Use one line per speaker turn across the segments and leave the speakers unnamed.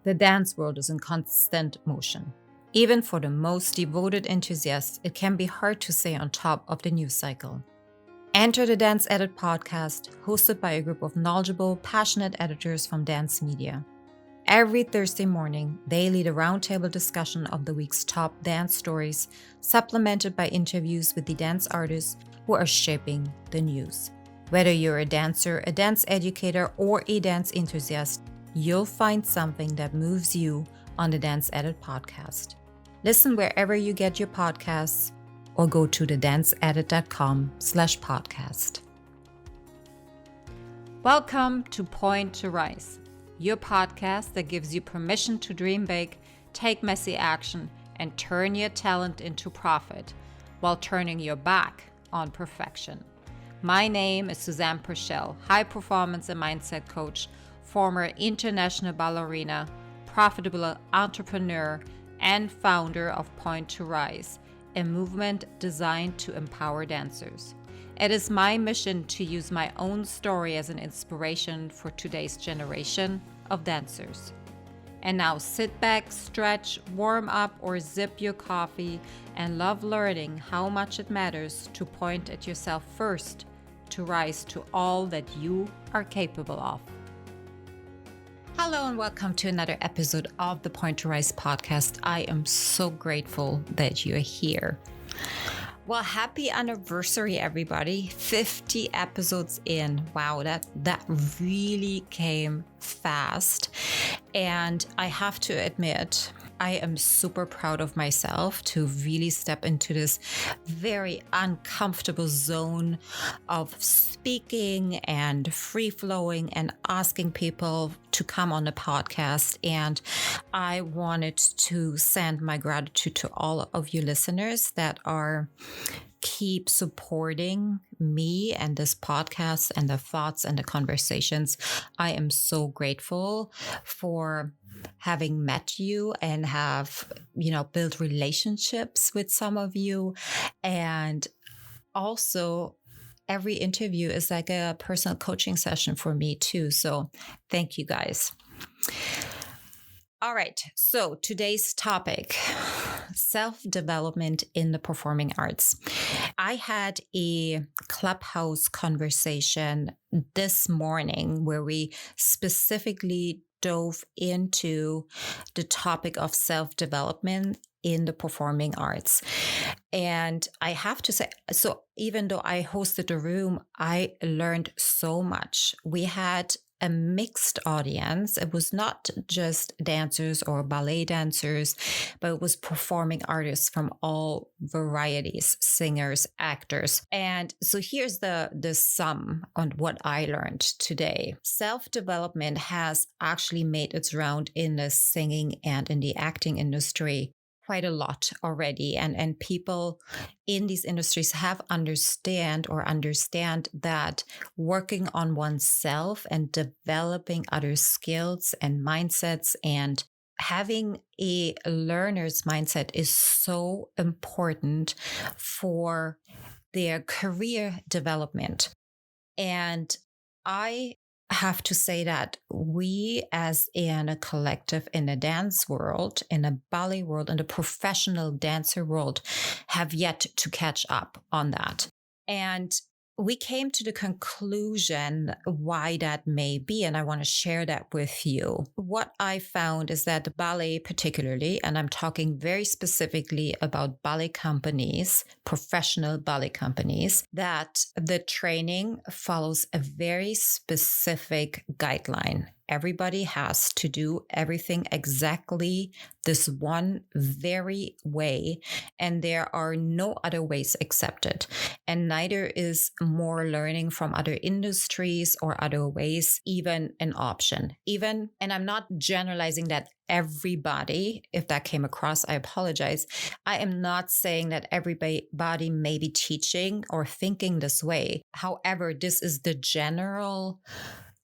The dance world is in constant motion. Even for the most devoted enthusiasts, it can be hard to stay on top of the news cycle. Enter the Dance Edit podcast, hosted by a group of knowledgeable, passionate editors from dance media. Every Thursday morning, they lead a roundtable discussion of the week's top dance stories, supplemented by interviews with the dance artists who are shaping the news. Whether you're a dancer, a dance educator, or a dance enthusiast, you'll find something that moves you on the Dance Edit podcast. Listen wherever you get your podcasts or go to thedanceedit.com/podcast. Welcome to Point to Rise, your podcast that gives you permission to dream big, take messy action, and turn your talent into profit while turning your back on perfection. My name is Susanne, high performance and mindset coach, former international ballerina, profitable entrepreneur, and founder of Point to Rise, a movement designed to empower dancers. It is my mission to use my own story as an inspiration for today's generation of dancers. And now sit back, stretch, warm up, or sip your coffee and love learning how much it matters to point at yourself first to rise to all that you are capable of. Hello and welcome to another episode of the Point to Rise podcast. I am so grateful that you're here. Well, happy anniversary, everybody. 50 episodes in. Wow, that really came fast. And I have to admit, I am super proud of myself to really step into this very uncomfortable zone of speaking and free flowing and asking people to come on the podcast. And I wanted to send my gratitude to all of you listeners that keep supporting me and this podcast and the thoughts and the conversations. I am so grateful for having met you and have, built relationships with some of you. And also every interview is like a personal coaching session for me too. So thank you guys. All right. So today's topic, self-development in the performing arts. I had a Clubhouse conversation this morning where we specifically dove into the topic of self-development in the performing arts. And I have to say, so even though I hosted the room, I learned so much. We had a mixed audience. It was not just dancers or ballet dancers, but it was performing artists from all varieties, singers, actors. And so here's the sum on what I learned today. Self-development has actually made its round in the singing and in the acting industry quite a lot already. And people in these industries have understand that working on oneself and developing other skills and mindsets and having a learner's mindset is so important for their career development. And I have to say that we as in a collective in the dance world, in the ballet world, in the professional dancer world have yet to catch up on that. And we came to the conclusion why that may be, and I want to share that with you. What I found is that the ballet particularly, and I'm talking very specifically about ballet companies, professional ballet companies, that the training follows a very specific guideline. Everybody has to do everything exactly this one very way, and there are no other ways accepted. And neither is more learning from other industries or other ways even an option. And I'm not generalizing that everybody, if that came across, I apologize. I am not saying that everybody may be teaching or thinking this way. However, this is the general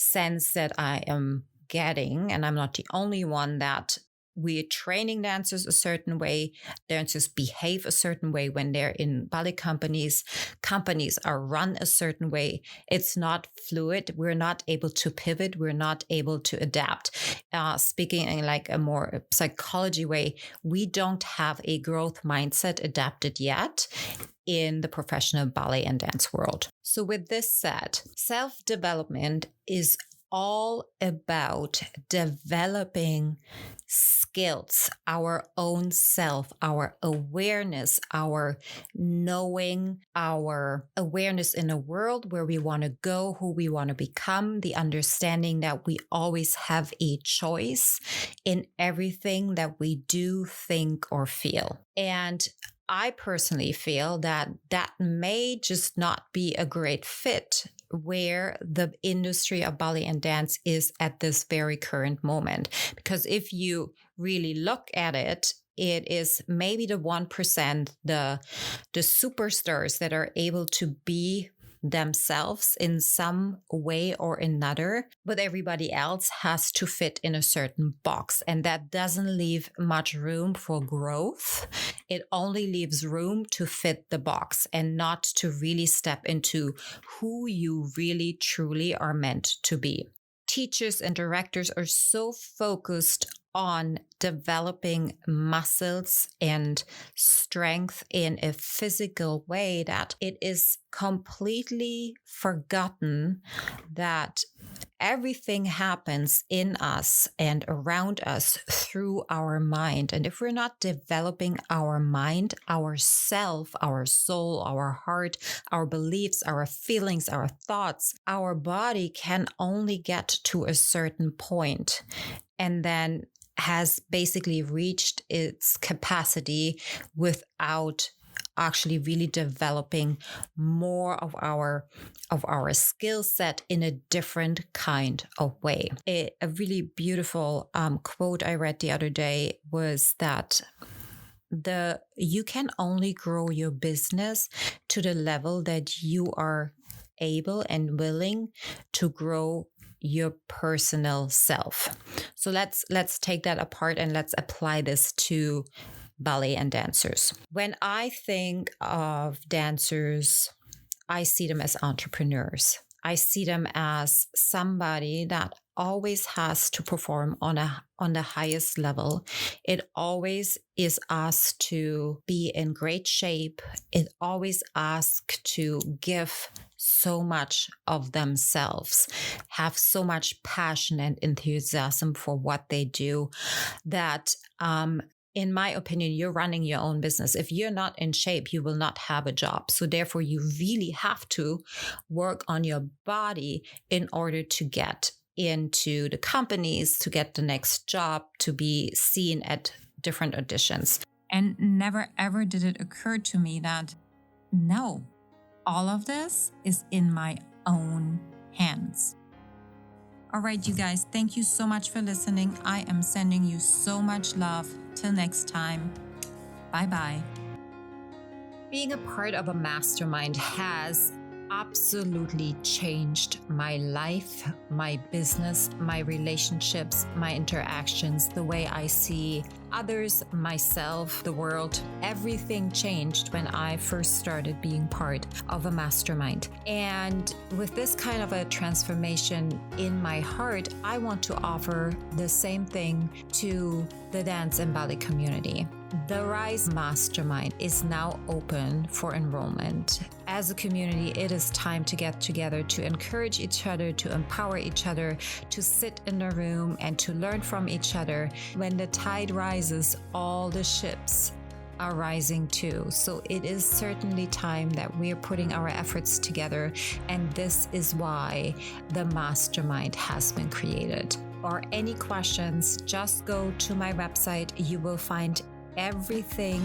sense that I am getting, and I'm not the only one, that we're training dancers a certain way. Dancers behave a certain way when they're in ballet companies. Companies are run a certain way. It's not fluid. We're not able to pivot. We're not able to adapt. Speaking in like a more psychology way, we don't have a growth mindset adapted yet in the professional ballet and dance world. So with this said, self-development is all about developing skills, our own self, our awareness, our knowing, our awareness in a world where we want to go, who we want to become, the understanding that we always have a choice in everything that we do, think, or feel. And I personally feel that that may just not be a great fit where the industry of ballet and dance is at this very current moment. Because if you really look at it, it is maybe the 1%, the superstars that are able to be themselves in some way or another, but everybody else has to fit in a certain box. And that doesn't leave much room for growth. It only leaves room to fit the box and not to really step into who you really truly are meant to be. Teachers and directors are so focused on developing muscles and strength in a physical way that it is completely forgotten that everything happens in us and around us through our mind. And if we're not developing our mind, our self, our soul, our heart, our beliefs, our feelings, our thoughts, our body can only get to a certain point and then has basically reached its capacity without actually really developing more of our skill set in a different kind of way. A really beautiful quote I read the other day was that you can only grow your business to the level that you are able and willing to grow your personal self. So let's take that apart and let's apply this to ballet and dancers. When I think of dancers, I see them as entrepreneurs. I see them as somebody that always has to perform on the highest level. It always is asked to be in great shape. It always asks to give so much of themselves, have so much passion and enthusiasm for what they do that in my opinion, you're running your own business. If you're not in shape, you will not have a job. So therefore, you really have to work on your body in order to get into the companies, to get the next job, to be seen at different auditions. And never ever did it occur to me that, no, all of this is in my own hands. All right, you guys, thank you so much for listening. I am sending you so much love. Till next time. Bye-bye. Being a part of a mastermind has absolutely changed my life, my business, my relationships, my interactions, the way I see others, myself, the world. Everything changed when I first started being part of a mastermind. And with this kind of a transformation in my heart, I want to offer the same thing to the dance and ballet community. The Rise Mastermind is now open for enrollment. As a community, it is time to get together to encourage each other, to empower each other, to sit in a room and to learn from each other. When the tide rises, all the ships are rising too. So it is certainly time that we're putting our efforts together. And this is why the Mastermind has been created. Or any questions, just go to my website. You will find everything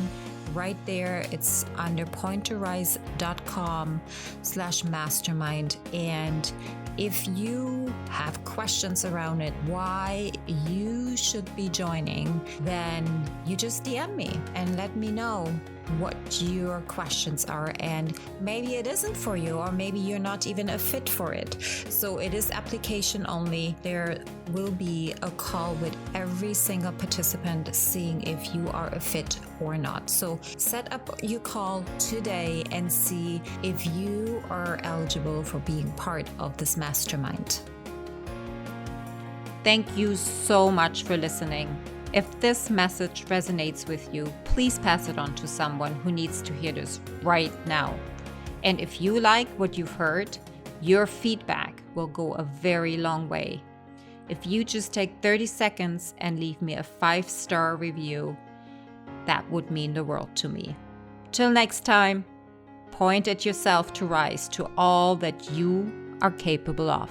right there. It's under pointtorise.com/mastermind. And if you have questions around it, why you should be joining, then you just DM me and let me know. what your questions are, and maybe it isn't for you, or maybe you're not even a fit for it. So it is application only. There will be a call with every single participant, seeing if you are a fit or not. So set up your call today and see if you are eligible for being part of this mastermind.
Thank you so much for listening. If this message resonates with you, please pass it on to someone who needs to hear this right now. And if you like what you've heard, your feedback will go a very long way. If you just take 30 seconds and leave me a 5-star review, that would mean the world to me. Till next time, point at yourself to rise to all that you are capable of.